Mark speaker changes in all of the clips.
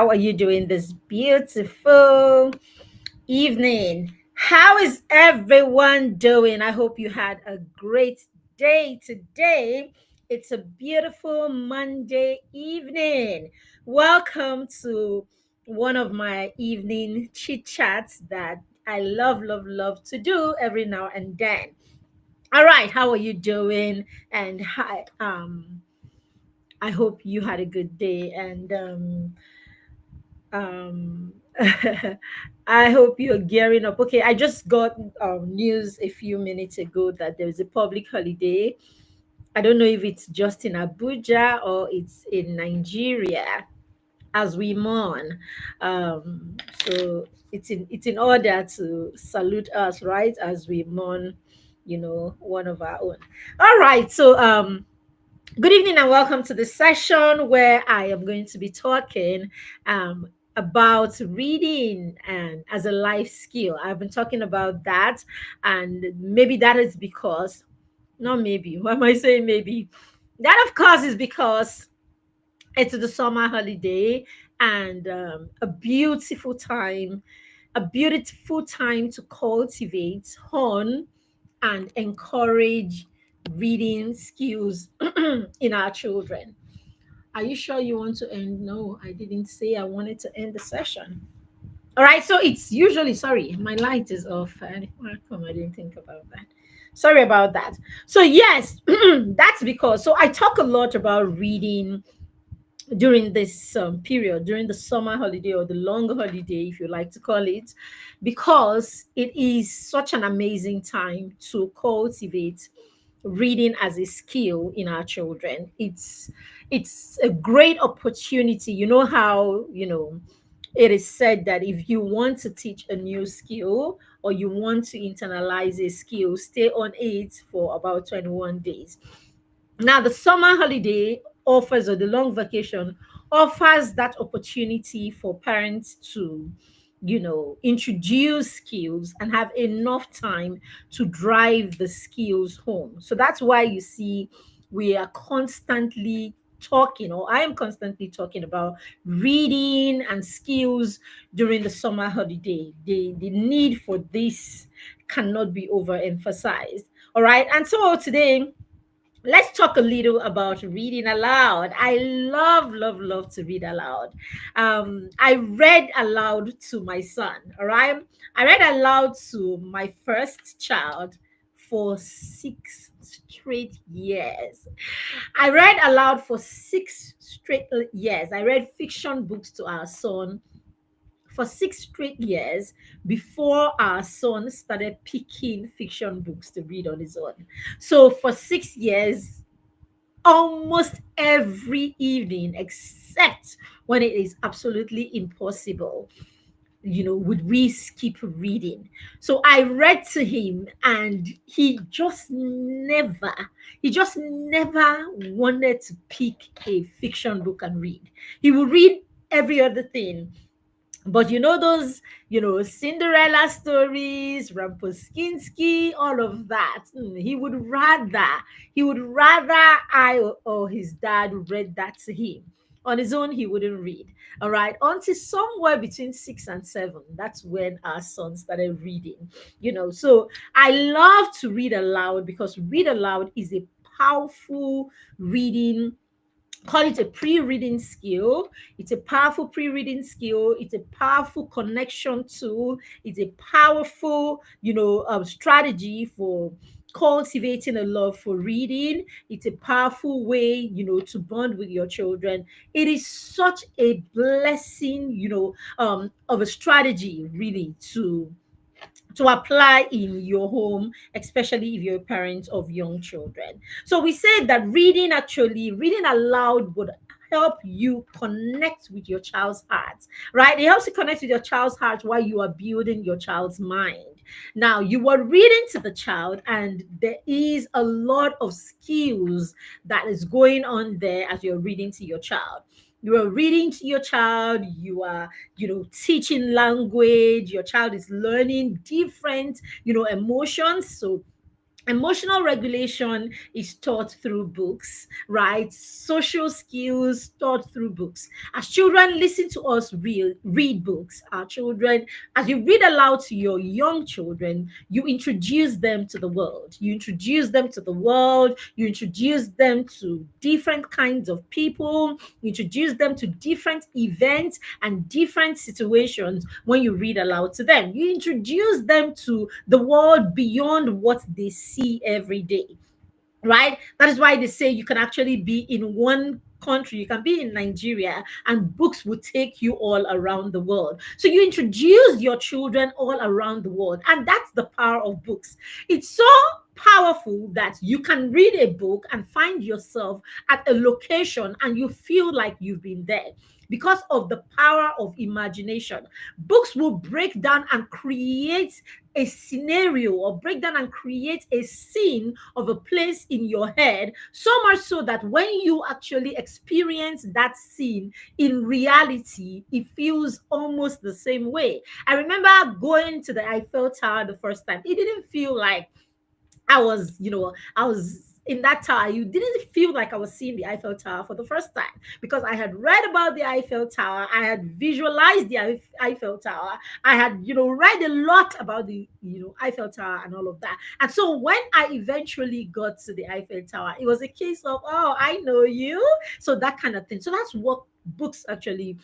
Speaker 1: How are you doing this beautiful evening? How is everyone doing? I hope you had a great day today. It's a beautiful Monday evening. Welcome to one of my evening chit chats that I love to do every now and then. All right, how are you doing? And hi, I hope you had a good day and um I hope you're gearing up. Okay, I just got news a few minutes ago that there's a public holiday. I don't know if it's just in Abuja or it's in Nigeria as we mourn. So it's in order to salute us, right, as we mourn, one of our own. All right, so good evening and welcome to the session where I am going to be talking about reading and as a life skill. I've been talking about that, and maybe that is because, not maybe, why am I saying maybe? That, of course, is because it's the summer holiday and a beautiful time to cultivate, hone, and encourage reading skills in our children. Are you sure you want to end? No, I didn't say I wanted to end the session. All right, so it's usually, sorry, my light is off. How come I didn't think about that? Sorry about that. So, yes, that's because, so I talk a lot about reading during this period, during the summer holiday or the long holiday, if you like to call it, because it is such an amazing time to cultivate reading as a skill in our children. It's a great opportunity. You know how, it is said that if you want to teach a new skill or you want to internalize a skill, stay on it for about 21 days. Now, the summer holiday offers, or the long vacation offers that opportunity for parents to, introduce skills and have enough time to drive the skills home. So that's why you see we are constantly talking, or I am constantly talking about reading and skills during the summer holiday. The need for this cannot be overemphasized. All right. And so today, let's talk a little about reading aloud. I love to read aloud. I read aloud to my son. All right, I read aloud to my first child for 6 straight years. I read aloud for 6 straight years. I read fiction books to our son for 6 straight years before our son started picking fiction books to read on his own. So for 6 years, almost every evening, except when it is absolutely impossible, would we skip reading. So I read to him, and he just never wanted to pick a fiction book and read. He would read every other thing, but those, Cinderella stories, Ramposkinsky, all of that. He would rather I or his dad read that to him. On his own, he wouldn't read. All right. Until somewhere between 6 and 7. That's when our son started reading. So I love to read aloud because read aloud is a powerful reading, call it a pre-reading skill. It's a powerful pre-reading skill. It's a powerful connection tool. It's a powerful, strategy for cultivating a love for reading. It's a powerful way, to bond with your children. It is such a blessing, of a strategy, really, to apply in your home, especially if you're a parent of young children. So we said that reading aloud would help you connect with your child's heart, right? It helps you connect with your child's heart while you are building your child's mind. Now, you are reading to the child, and there is a lot of skills that is going on there as you're reading to your child. You are reading to your child, you are, teaching language, your child is learning different, emotions. So Emotional regulation is taught through books, right? Social skills taught through books. As children listen to us read books, our children, as you read aloud to your young children, you introduce them to the world. You introduce them to the world, you introduce them to different kinds of people, you introduce them to different events and different situations when you read aloud to them. You introduce them to the world beyond what they see every day, right? That is why they say you can actually be in one country, you can be in Nigeria, and books will take you all around the world. So you introduce your children all around the world, and that's the power of books. It's so powerful that you can read a book and find yourself at a location and you feel like you've been there because of the power of imagination. Books will break down and create a scenario, or break down and create a scene of a place in your head, so much so that when you actually experience that scene in reality, it feels almost the same way. I remember going to the Eiffel Tower the first time. It didn't feel like I was in that tower. You didn't feel like I was seeing the Eiffel Tower for the first time because I had read about the Eiffel Tower. I had visualized the Eiffel Tower. I had, read a lot about the, Eiffel Tower and all of that. And so when I eventually got to the Eiffel Tower, it was a case of, oh, I know you. So that kind of thing. So that's what books actually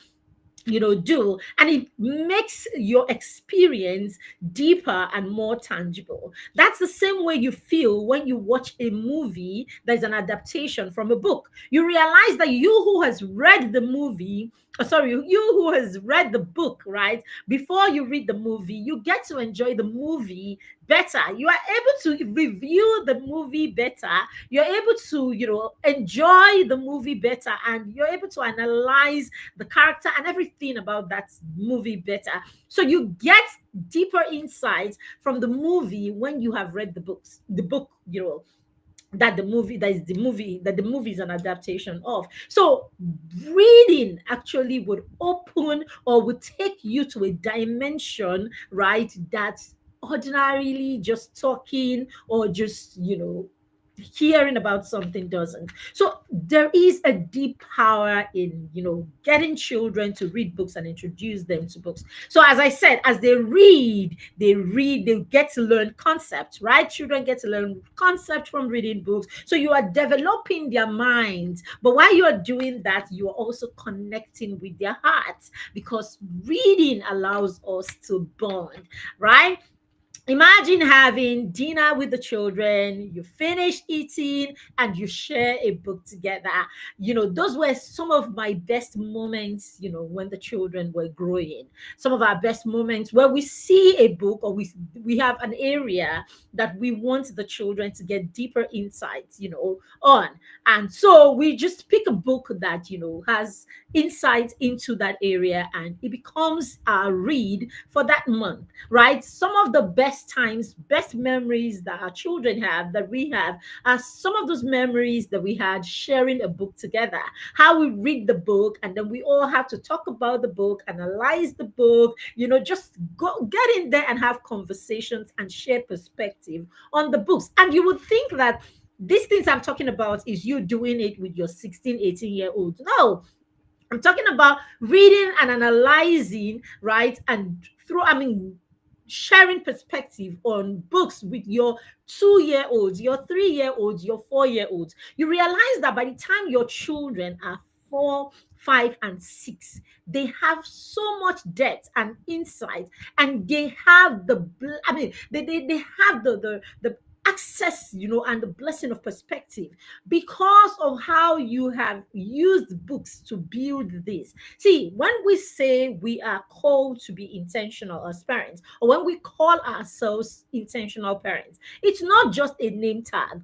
Speaker 1: do, and it makes your experience deeper and more tangible. That's the same way you feel when you watch a movie that is an adaptation from a book. You realize that you who has read the movie, sorry, you who has read the book, right, before you read the movie, you get to enjoy the movie better. You are able to review the movie better. You're able to, enjoy the movie better, and you're able to analyze the character and everything about that movie better. So you get deeper insights from the movie when you have read the book, that the movie is an adaptation of. So reading actually would open or would take you to a dimension, right, that ordinarily just talking or just hearing about something doesn't. So there is a deep power in getting children to read books and introduce them to books. So as I said, as they get to learn concepts, right? Children get to learn concepts from reading books. So you are developing their minds, but while you are doing that, you are also connecting with their hearts, because reading allows us to bond, right? Imagine having dinner with the children, you finish eating and you share a book together. Those were some of my best moments, when the children were growing. Some of our best moments where we see a book, or we have an area that we want the children to get deeper insights, on. And so we just pick a book that, has insight into that area, and it becomes our read for that month, right? Some of the best times, best memories that our children have, that we have, are some of those memories that we had sharing a book together. How we read the book, and then we all have to talk about the book, analyze the book, just go get in there and have conversations and share perspective on the books. And you would think that these things I'm talking about is you doing it with your 16, 18-year-olds. No, I'm talking about reading and analyzing, right? And sharing perspective on books with your 2-year-olds, your 3-year-olds, your 4-year-olds. You realize that by the time your children are 4, 5, and 6, they have so much depth and insight, and they have they have the access, and the blessing of perspective, because of how you have used books to build this. See, when we say we are called to be intentional as parents, or when we call ourselves intentional parents, it's not just a name tag.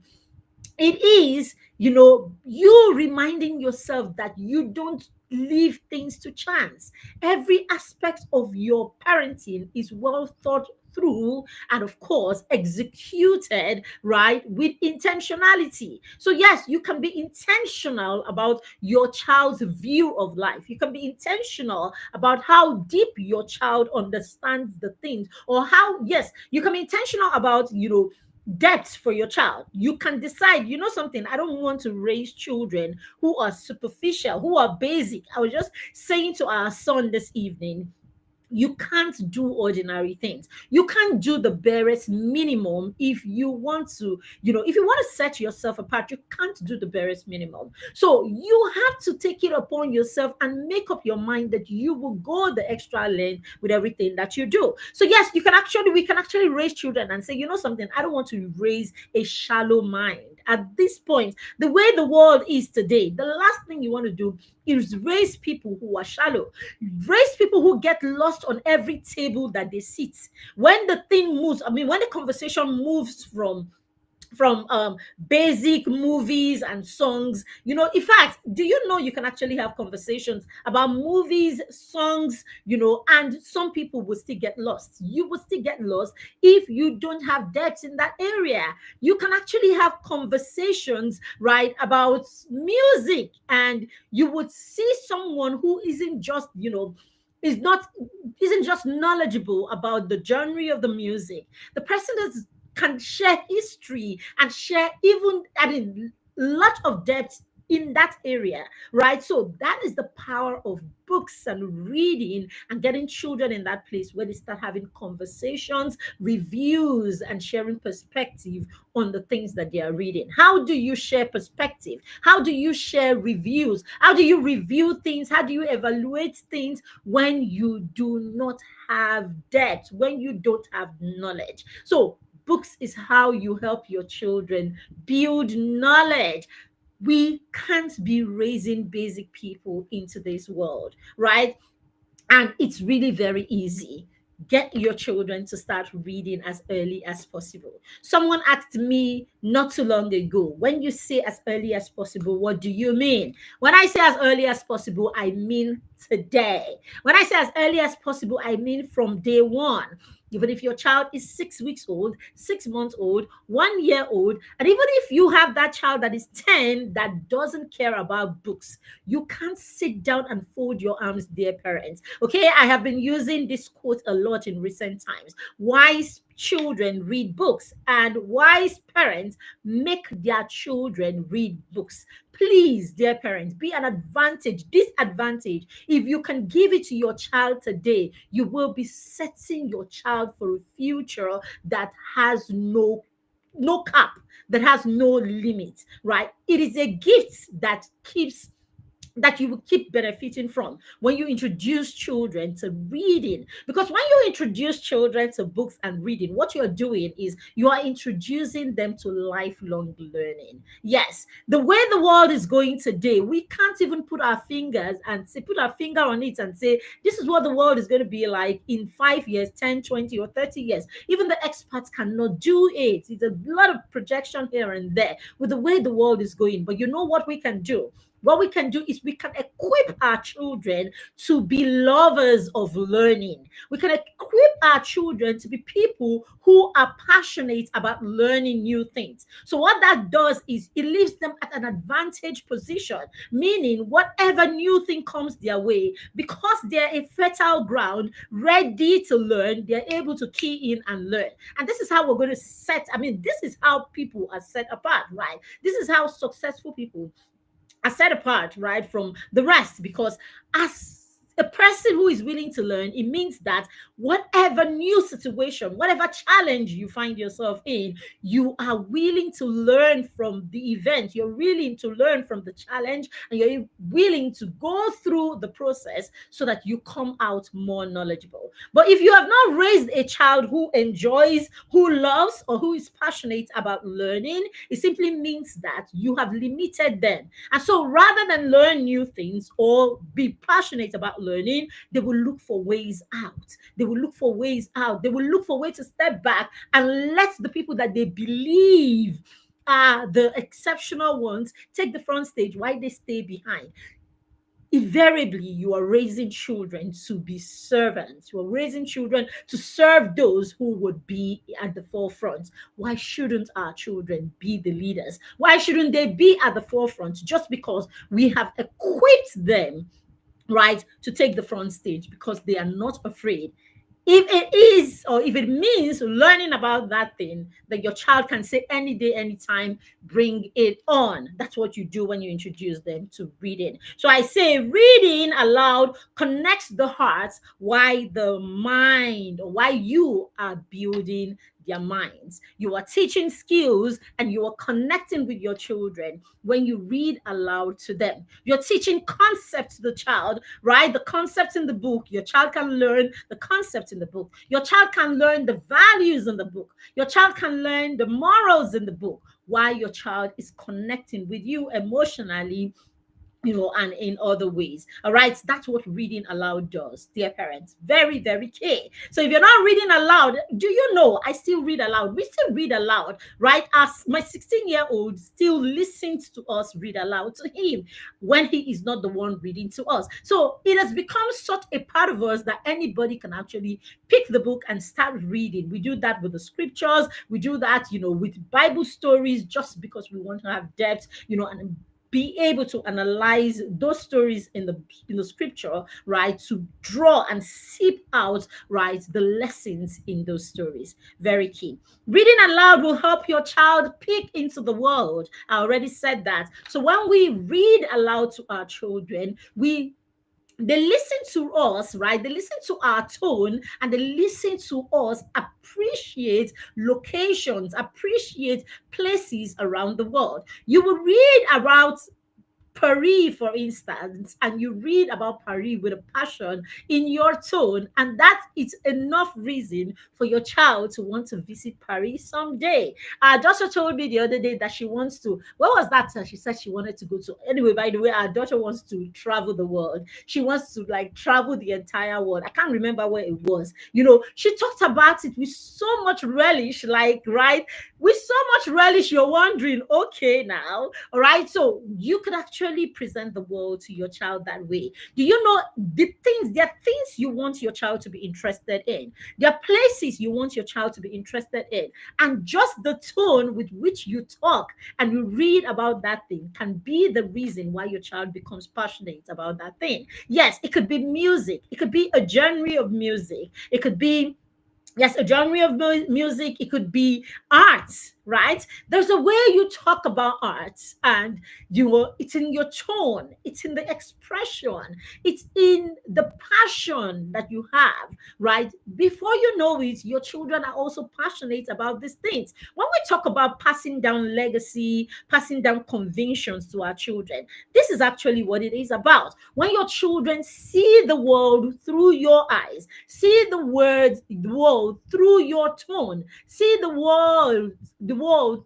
Speaker 1: It is, you reminding yourself that you don't leave things to chance. Every aspect of your parenting is well thought through and, of course, executed, right, with intentionality. So yes, you can be intentional about your child's view of life. You can be intentional about how deep your child understands the things, or how, yes, you can be intentional about depth for your child. You can decide, you know something, I don't want to raise children who are superficial, who are basic. I was just saying to our son this evening, you can't do ordinary things. You can't do the barest minimum if you want to, if you want to set yourself apart, you can't do the barest minimum. So you have to take it upon yourself and make up your mind that you will go the extra length with everything that you do. So yes, we can actually raise children and say, you know something, I don't want to raise a shallow mind. At this point, the way the world is today, the last thing you want to do is raise people who are shallow. Raise people who get lost on every table that they sit. When the thing moves, I mean, when the conversation moves from basic movies and songs, in fact, do you know you can actually have conversations about movies, songs, and some people will still get lost. You will still get lost if you don't have depth in that area. You can actually have conversations, right, about music, and you would see someone who is not isn't just knowledgeable about the genre of the music. The person is can share history and share, even, I mean, lot of depth in that area, right? So that is the power of books and reading and getting children in that place where they start having conversations, reviews, and sharing perspective on the things that they are reading. How do you share perspective? How do you share reviews? How do you review things? How do you evaluate things when you do not have depth, when you don't have knowledge? So books is how you help your children build knowledge. We can't be raising basic people into this world, right? And it's really very easy. Get your children to start reading as early as possible. Someone asked me not too long ago, when you say as early as possible, what do you mean? When I say as early as possible, I mean today. When I say as early as possible, I mean from day one. Even if your child is 6 weeks old, 6 months old, 1 year old, and even if you have that child that is 10 that doesn't care about books, you can't sit down and fold your arms, dear parents. Okay, I have been using this quote a lot in recent times. Wise children read books, and wise parents make their children read books. Please, dear parents, be an advantage, disadvantage. If you can give it to your child today, you will be setting your child for a future that has no cap, that has no limit, right? It is a gift that you will keep benefiting from when you introduce children to reading. Because when you introduce children to books and reading, what you're doing is you are introducing them to lifelong learning. Yes, the way the world is going today, we can't even put our finger on it and say, this is what the world is going to be like in 5 years, 10, 20, or 30 years. Even the experts cannot do it. It's a lot of projection here and there with the way the world is going. But you know what we can do? What we can do is we can equip our children to be lovers of learning. We can equip our children to be people who are passionate about learning new things. So what that does is it leaves them at an advantage position, meaning whatever new thing comes their way, because they're a fertile ground ready to learn, they're able to key in and learn. And this is how we're going to this is how people are set apart, right? This is how successful people are set apart, right, from the rest. Because as a person who is willing to learn, it means that whatever new situation, whatever challenge you find yourself in, you are willing to learn from the event. You're willing to learn from the challenge, and you're willing to go through the process so that you come out more knowledgeable. But if you have not raised a child who enjoys, who loves, or who is passionate about learning, it simply means that you have limited them. And so rather than learn new things or be passionate about learning, they will look for ways out. They will look for ways out. They will look for ways to step back and let the people that they believe are the exceptional ones take the front stage while they stay behind. Invariably, you are raising children to be servants. You are raising children to serve those who would be at the forefront. Why shouldn't our children be the leaders? Why shouldn't they be at the forefront just because we have equipped them, right, to take the front stage? Because they are not afraid. If it is, or if it means learning about that thing that your child can say any day, anytime, bring it on. That's what you do when you introduce them to reading. So I say reading aloud connects the heart, why the mind, or why you are building their minds. You are teaching skills and you are connecting with your children when you read aloud to them. You're teaching concepts to the child, right? The concepts in the book, your child can learn the concepts in the book. Your child can learn the values in the book. Your child can learn the morals in the book. Why your child is connecting with you emotionally, and in other ways. All right, that's what reading aloud does, dear parents. Very, very key. So if you're not reading aloud, do you know I still read aloud? We still read aloud, right? As my 16-year-old still listens to us read aloud to him when he is not the one reading to us. So it has become such a part of us that anybody can actually pick the book and start reading. We do that with the scriptures. We do that, with Bible stories, just because we want to have depth, and be able to analyze those stories in the scripture, right, to draw and seep out, right, the lessons in those stories. Very key. Reading aloud will help your child peek into the world. I already said that. So when we read aloud to our children, they listen to us, right? They listen to our tone, and they listen to us appreciate locations, appreciate places around the world. You will read about Paris, for instance, and you read about Paris with a passion in your tone, and that is enough reason for your child to want to visit Paris someday. Our daughter told me the other day that she wants to. What was that? She said she wanted to go to. Anyway, by the way, our daughter wants to travel the world. She wants to like travel the entire world. I can't remember where it was. She talked about it with so much relish, like, right, with so much relish. You're wondering, okay, now, all right. So you could actually present the world to your child that way. Do you know there are things you want your child to be interested in? There are places you want your child to be interested in. And just the tone with which you talk and you read about that thing can be the reason why your child becomes passionate about that thing. Yes, it could be music, it could be a genre of music, it could be, yes, a genre of music, it could be arts, right? There's a way you talk about arts, and it's in your tone, it's in the expression, it's in the passion that you have, right? Before you know it, your children are also passionate about these things. When we talk about passing down legacy, passing down convictions to our children, this is actually what it is about. When your children see the world through your eyes, see the world through your tone, see the world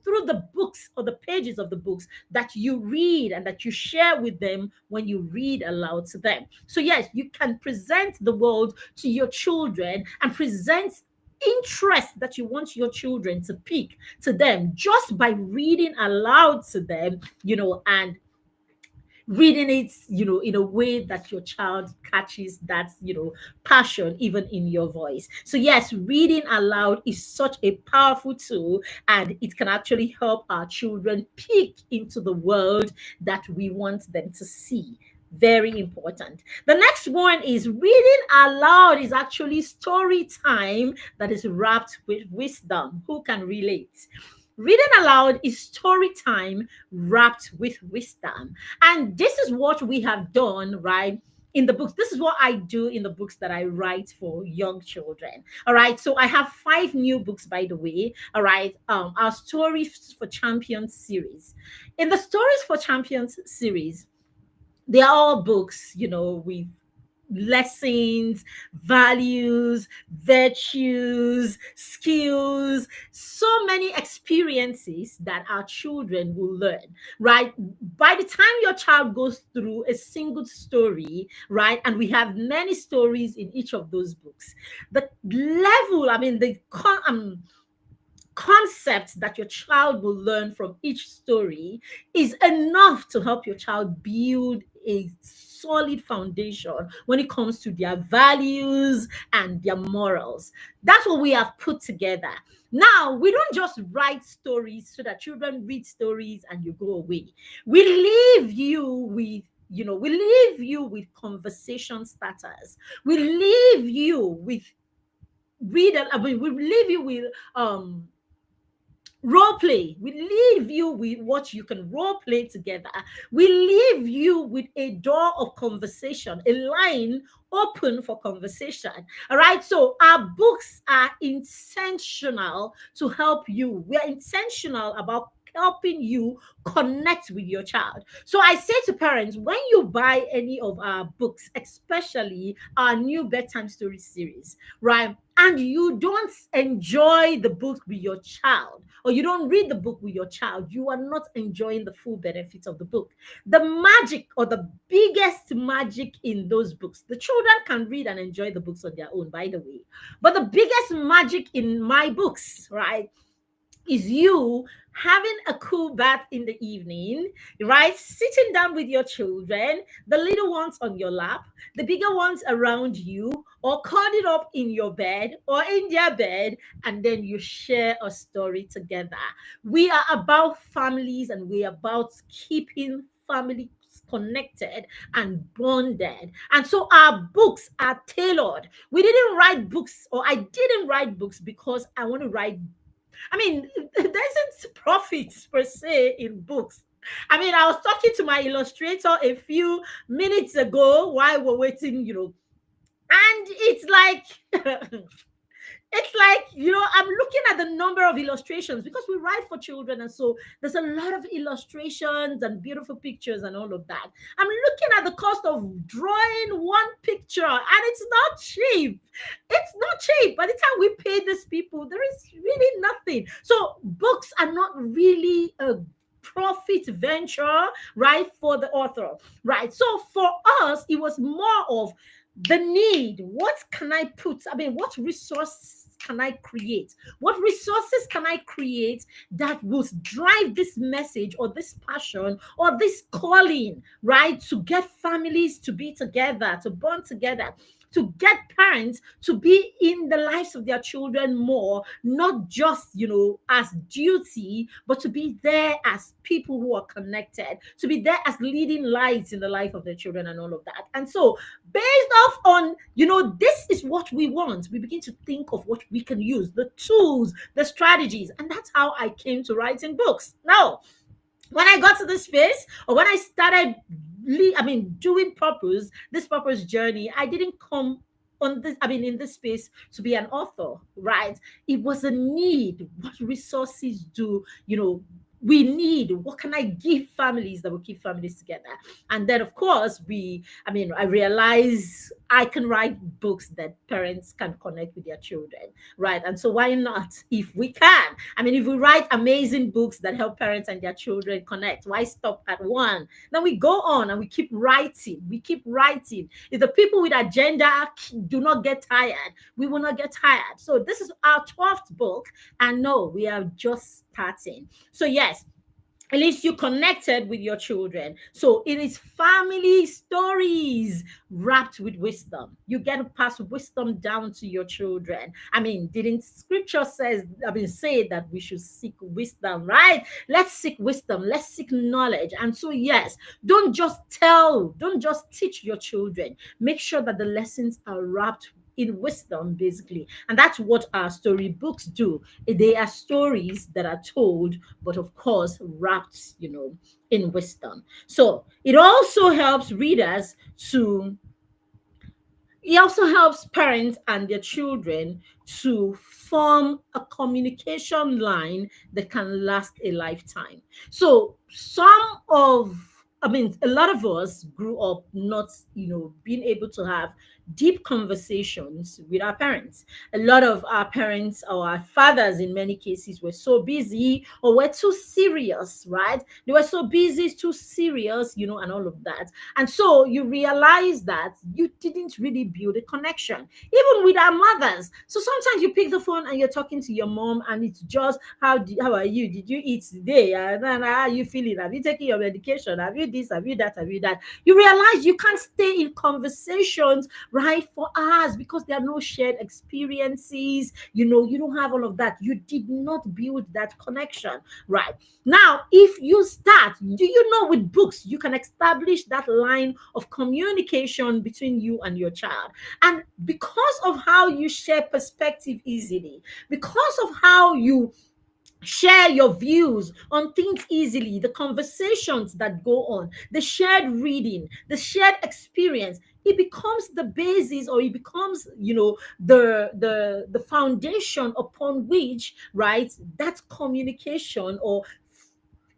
Speaker 1: through the books or the pages of the books that you read and that you share with them when you read aloud to them. So yes, you can present the world to your children and present interest that you want your children to pick to them just by reading aloud to them, and reading it, in a way that your child catches that, passion even in your voice. So yes, reading aloud is such a powerful tool, and it can actually help our children peek into the world that we want them to see. Very important. The next one is reading aloud is actually story time that is wrapped with wisdom. Who can relate? Reading aloud is story time wrapped with wisdom. And this is what we have done, right? In the books. This is what I do in the books that I write for young children. All right. So I have 5 new books, by the way. All right. Our Stories for Champions series. In the Stories for Champions series, they are all books, with lessons, values, virtues, skills, so many experiences that our children will learn, right? By the time your child goes through a single story, right, and we have many stories in each of those books, the level, I mean, concepts that your child will learn from each story is enough to help your child build a solid foundation when it comes to their values and their morals. That's what we have put together. Now, we don't just write stories so that children read stories and you go away. We leave you with conversation starters. We leave you with I mean, we leave you with role play. We leave you with what you can role play together. We leave you with a door of conversation, a line open for conversation. All right. So our books are intentional to help you. We are intentional about helping you connect with your child. So I say to parents, when you buy any of our books, especially our new bedtime story series, right, and you don't enjoy the book with your child, or you don't read the book with your child, you are not enjoying the full benefits of the book. The magic, or the biggest magic in those books, the children can read and enjoy the books on their own, by the way. But the biggest magic in my books, right, is you having a cool bath in the evening, right? Sitting down with your children, the little ones on your lap, the bigger ones around you, or curled up in your bed or in their bed, and then you share a story together. We are about families, and we are about keeping families connected and bonded. And so our books are tailored. We didn't write books, or I didn't write books because I want to write. I mean, there isn't profits per se in books. I mean, I was talking to my illustrator a few minutes ago while we're waiting, and it's like it's like, I'm looking at the number of illustrations because we write for children, and so there's a lot of illustrations and beautiful pictures and all of that. I'm looking at the cost of drawing one picture, and it's not cheap. It's not cheap. By the time we pay these people, there is really nothing. So books are not really a profit venture, right, for the author, right? So for us, it was more of the need. What can I put? I mean, what resources can I create? What resources can I create that will drive this message, or this passion, or this calling, right? To get families to be together, to bond together, to get parents to be in the lives of their children more, not just, as duty, but to be there as people who are connected, to be there as leading lights in the life of their children and all of that. And so, based off on, this is what we want, we begin to think of what we can use, the tools, the strategies. And that's how I came to writing books. Now, when I got to this space, or when I started, doing this purpose journey, I didn't come in this space to be an author, right? It was a need. What resources do, we need? What can I give families that will keep families together? And then, of course, I realize I can write books that parents can connect with their children, right? And so why not, if we can? If we write amazing books that help parents and their children connect, why stop at one? Then we go on and we keep writing. We keep writing. If the people with agenda do not get tired, we will not get tired. So this is our 12th book, and no, we are just starting. So yes, at least you connected with your children. So it is family stories wrapped with wisdom. You get to pass wisdom down to your children. Didn't scripture say that we should seek wisdom, right? Let's seek wisdom. Let's seek knowledge. And so, yes, don't just teach your children. Make sure that the lessons are wrapped in wisdom, basically. And that's what our storybooks do. They are stories that are told, but of course, wrapped, in wisdom. So it also helps readers to it also helps parents and their children to form a communication line that can last a lifetime. So a lot of us grew up not, being able to have deep conversations with our parents. A lot of our parents, or our fathers in many cases, were so busy, or were too serious, right? They were so busy, too serious, and all of that. And so you realize that you didn't really build a connection, even with our mothers. So sometimes you pick the phone and you're talking to your mom, and it's just, how are you? Did you eat today? How are you feeling? Have you taken your medication? Have you this? Have you that? Have you that? You realize you can't stay in conversations, right, for hours, because there are no shared experiences. You don't have all of that. You did not build that connection, right? Now, if you start, do you know, with books, you can establish that line of communication between you and your child. And because of how you share perspective easily, because of how you share your views on things easily, the conversations that go on, the shared reading, the shared experience, it becomes the basis, or it becomes, the foundation upon which, right, that communication, or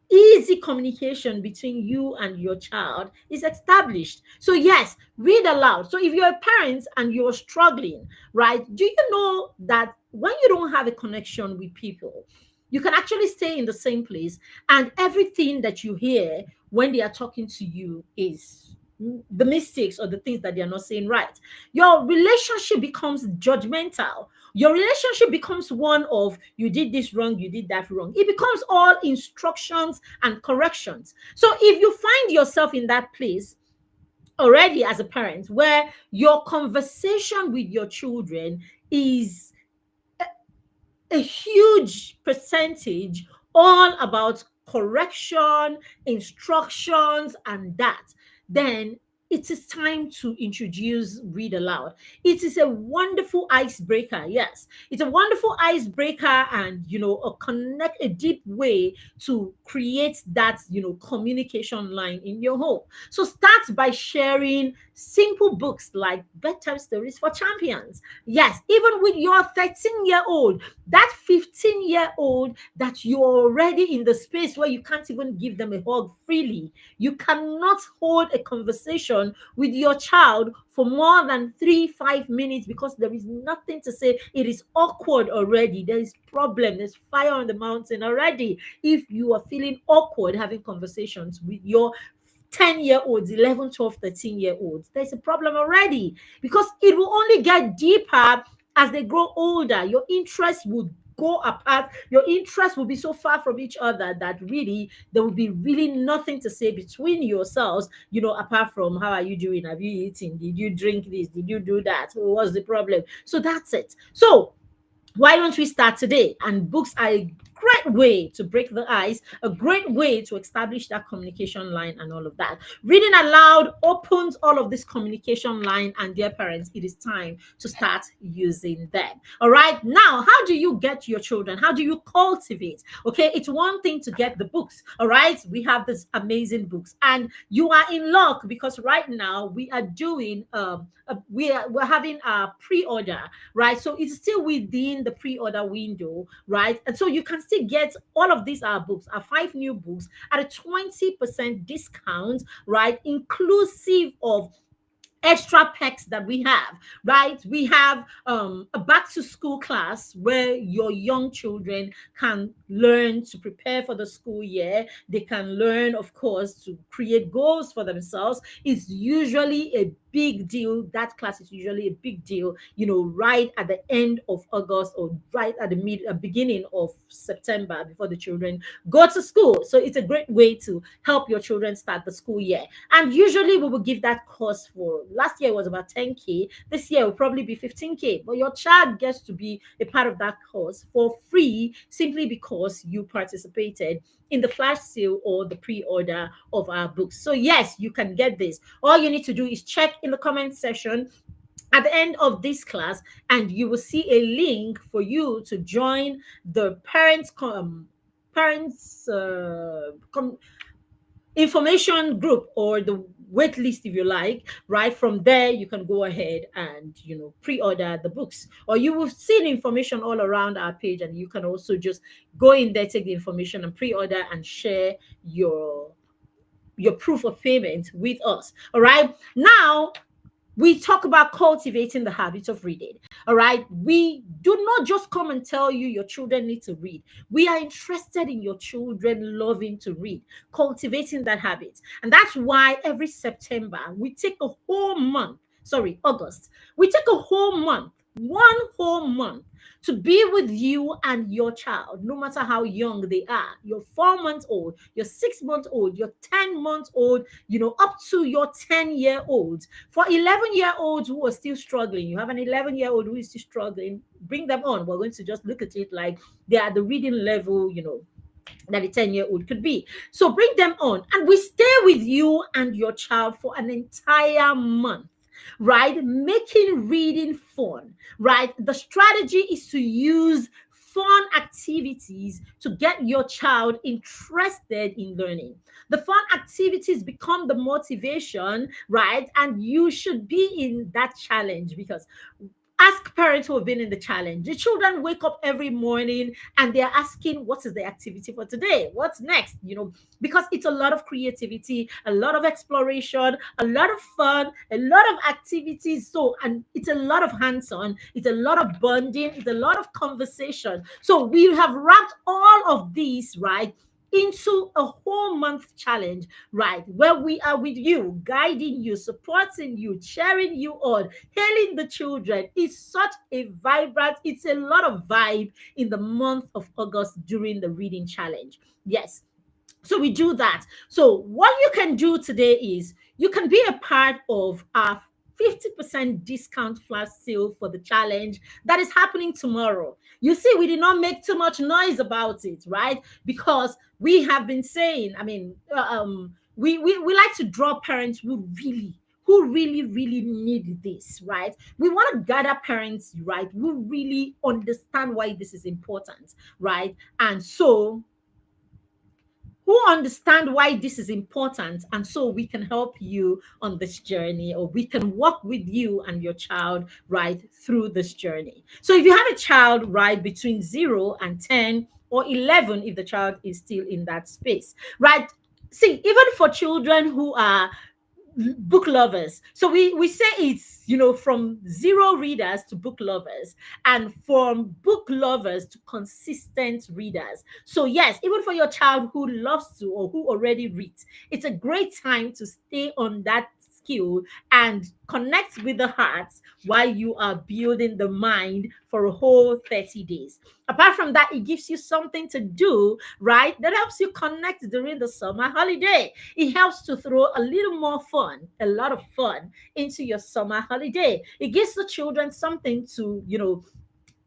Speaker 1: easy communication between you and your child, is established. So yes, read aloud. So if you're a parent and you're struggling, right, do you know that when you don't have a connection with people, you can actually stay in the same place, and everything that you hear when they are talking to you is the mistakes or the things that they are not saying right. Your relationship becomes judgmental. Your relationship becomes one of, you did this wrong, you did that wrong. It becomes all instructions and corrections. So if you find yourself in that place already as a parent, where your conversation with your children is a huge percentage all about correction, instructions, and that, then it is time to introduce read aloud. It is a wonderful icebreaker. Yes, it's a wonderful icebreaker, and a deep way to create that communication line in your home. So start by sharing simple books like bedtime stories for champions. Yes, even with your 13-year-old, that 15-year-old, that you're already in the space where you can't even give them a hug freely. You cannot hold a conversation with your child for more than 3 5 minutes, because there is nothing to say. It is awkward already. There is problem. There's fire on the mountain already. If you are feeling awkward having conversations with your 10-year-olds, 11, 12, 13-year-olds, there's a problem already, because it will only get deeper as they grow older. Your interests would go apart. Your interests will be so far from each other that really there will be really nothing to say between yourselves, apart from, how are you doing? Have you eaten? Did you drink this? Did you do that? What's the problem? So that's it. So why don't we start today? And books are a great way to break the ice, a great way to establish that communication line and all of that. Reading aloud opens all of this communication line, and dear parents, it is time to start using them. All right. Now, how do you get your children? How do you cultivate? Okay, it's one thing to get the books. All right. We have these amazing books, and you are in luck, because right now we are doing we're having a pre-order, right? So it's still within the pre-order window, right? And so you can still get all of these books, 5 new books at a 20% discount, right? Inclusive of extra packs that we have, right? We have a back to school class where your young children can learn to prepare for the school year. They can learn, of course, to create goals for themselves. It's usually a big deal. That class is usually a big deal, right at the end of August, or right at the beginning of September, before the children go to school. So it's a great way to help your children start the school year. And usually we will give that course for, last year it was about 10K. This year will probably be 15K. But your child gets to be a part of that course for free, simply because you participated in the flash sale or the pre-order of our books. So yes, you can get this. All you need to do is check in the comment section at the end of this class, and you will see a link for you to join the parents information group, or the wait list, if you like. Right from there, you can go ahead and pre-order the books, or you will see the information all around our page, and you can also just go in there, take the information, and pre-order, and share your proof of payment with us. All right. Now, we talk about cultivating the habit of reading. All right. We do not just come and tell you your children need to read. We are interested in your children loving to read, cultivating that habit. And that's why every September we take a whole month, sorry, August, we take a whole month. one whole month to be with you and your child, no matter how young they are. Your 4 months old, your 6 months old, your 10 months old, up to your 10-year-old. For 11-year olds who are still struggling, you have an 11-year-old who is still struggling, bring them on. We're going to just look at it like they are at the reading level, that a 10-year-old could be. So bring them on, and we stay with you and your child for an entire month, right? Making reading fun, right? The strategy is to use fun activities to get your child interested in learning. The fun activities become the motivation, right? And you should be in that challenge, because ask parents who have been in the challenge. The children wake up every morning and they're asking, what is the activity for today? What's next? Because it's a lot of creativity, a lot of exploration, a lot of fun, a lot of activities. So, and it's a lot of hands-on, it's a lot of bonding, it's a lot of conversation. So we have wrapped all of these, right, into a whole month challenge, right? Where we are with you, guiding you, supporting you, cheering you on, hailing the children. Is such a vibrant, it's a lot of vibe in the month of August during the reading challenge. Yes. So we do that. So what you can do today is you can be a part of our 50% discount flash sale for the challenge that is happening tomorrow. You see, we did not make too much noise about it, right? Because we have been saying, we like to draw parents who really need this, right? We want to gather parents, right, who really understand why this is important, right? And so who understand why this is important, and so we can help you on this journey, or we can walk with you and your child right through this journey. So if you have a child right between 0 and 10, or 11 if the child is still in that space, right? See, even for children who are book lovers, so we say it's, from zero readers to book lovers, and from book lovers to consistent readers. So yes, even for your child who loves to, or who already reads, it's a great time to stay on that skill and connect with the hearts while you are building the mind for a whole 30 days. Apart from that, it gives you something to do, right, that helps you connect during the summer holiday. It helps to throw a little more fun, a lot of fun into your summer holiday. It gives the children something to,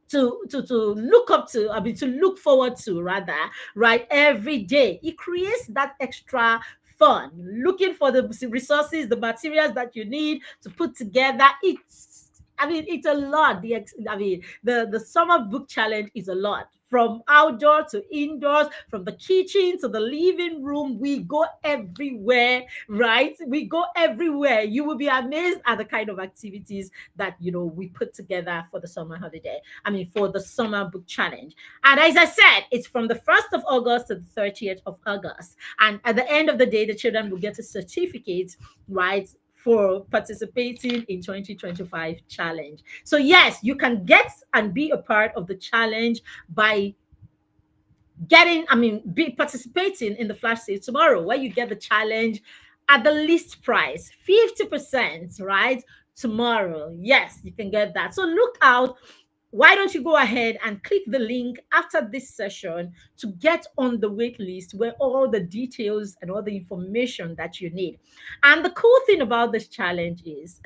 Speaker 1: to look up to, to look forward to, rather, right, every day. It creates that extra fun, looking for the resources, the materials that you need to put together. It's a lot. The summer book challenge is a lot. From outdoor to indoors, from the kitchen to the living room, we go everywhere, right? We go everywhere. You will be amazed at the kind of activities that we put together for the summer holiday. For the summer book challenge. And as I said, it's from the 1st of August to the 30th of August. And at the end of the day, the children will get a certificate, right, for participating in 2025 challenge. So yes, you can get and be a part of the challenge by be participating in the flash sale tomorrow, where you get the challenge at the list price, 50%, right? Tomorrow. Yes, you can get that. So look out. Why don't you go ahead and click the link after this session to get on the wait list, where all the details and all the information that you need. And the cool thing about this challenge is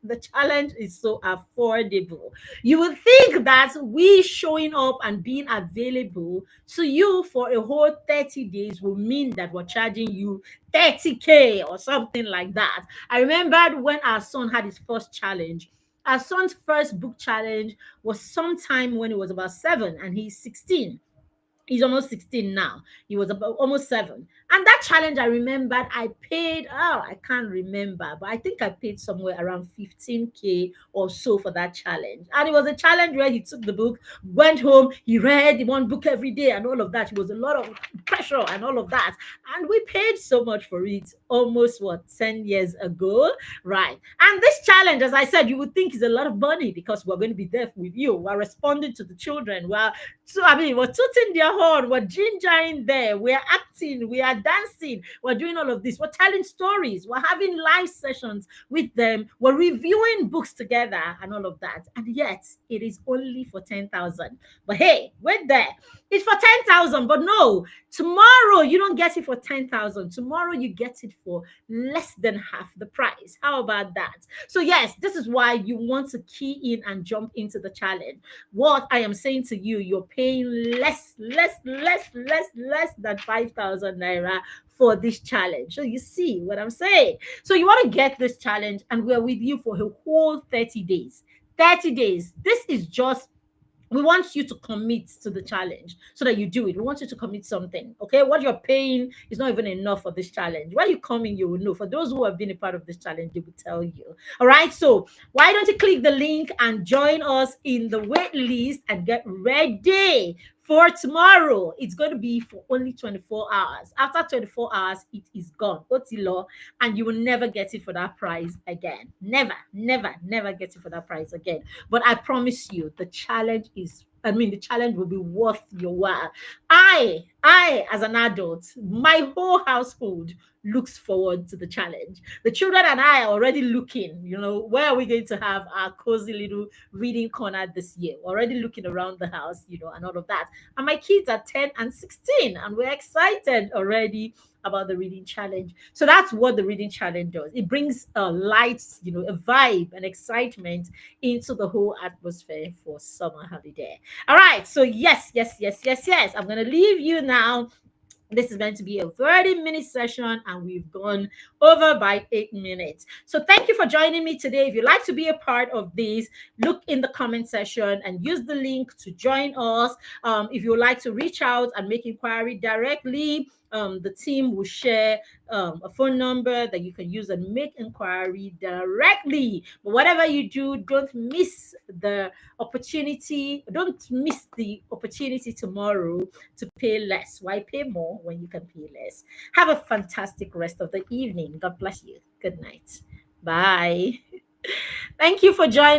Speaker 1: the challenge is so affordable. You would think that we showing up and being available to you for a whole 30 days will mean that we're charging you 30K or something like that. I remembered when our son had his first challenge. Our son's first book challenge was sometime when he was about 7, and he's 16. He's almost 16 now. He was about almost 7. And that challenge, I remembered, I paid, I can't remember, but I think I paid somewhere around 15K or so for that challenge. And it was a challenge where he took the book, went home, he read one book every day and all of that. It was a lot of pressure and all of that. And we paid so much for it almost, 10 years ago, right? And this challenge, as I said, you would think is a lot of money, because we're going to be there with you. We're responding to the children. We're tooting their horn, we're gingering there, we're acting, we are dancing, we're doing all of this, we're telling stories, we're having live sessions with them, we're reviewing books together and all of that. And yet it is only for 10,000. But hey, wait there. It's for 10,000, but no, tomorrow you don't get it for 10,000. Tomorrow you get it for less than half the price. How about that? So, yes, this is why you want to key in and jump into the challenge. What I am saying to you, you're paying less than 5,000 naira for this challenge. So, you see what I'm saying? So, you want to get this challenge, and we're with you for a whole 30 days. 30 days. This is just, we want you to commit to the challenge so that you do it. We want you to commit something. Okay, what you're paying is not even enough for this challenge. When you come in, you will know. For those who have been a part of this challenge, they will tell you. All right, so why don't you click the link and join us in the wait list and get ready for tomorrow? It's going to be for only 24 hours. After 24 hours, it is gone. Otilo, and you will never get it for that price again. Never get it for that price again. But I promise you, the challenge is, the challenge will be worth your while. As an adult, my whole household looks forward to the challenge. The children and I are already looking, where are we going to have our cozy little reading corner this year? We're already looking around the house, and all of that. And my kids are 10 and 16, and we're excited already about the reading challenge. So that's what the reading challenge does. It brings a light, a vibe and excitement into the whole atmosphere for summer holiday. All right. So yes. I'm going to leave you now. This is meant to be a 30-minute session, and we've gone over by 8 minutes. So thank you for joining me today. If you'd like to be a part of this, look in the comment section and use the link to join us. If you would like to reach out and make inquiry directly, the team will share a phone number that you can use and make inquiry directly. But whatever you do, don't miss the opportunity. Don't miss the opportunity tomorrow to pay less. Why pay more when you can pay less? Have a fantastic rest of the evening. God bless you. Good night. Bye. Thank you for joining.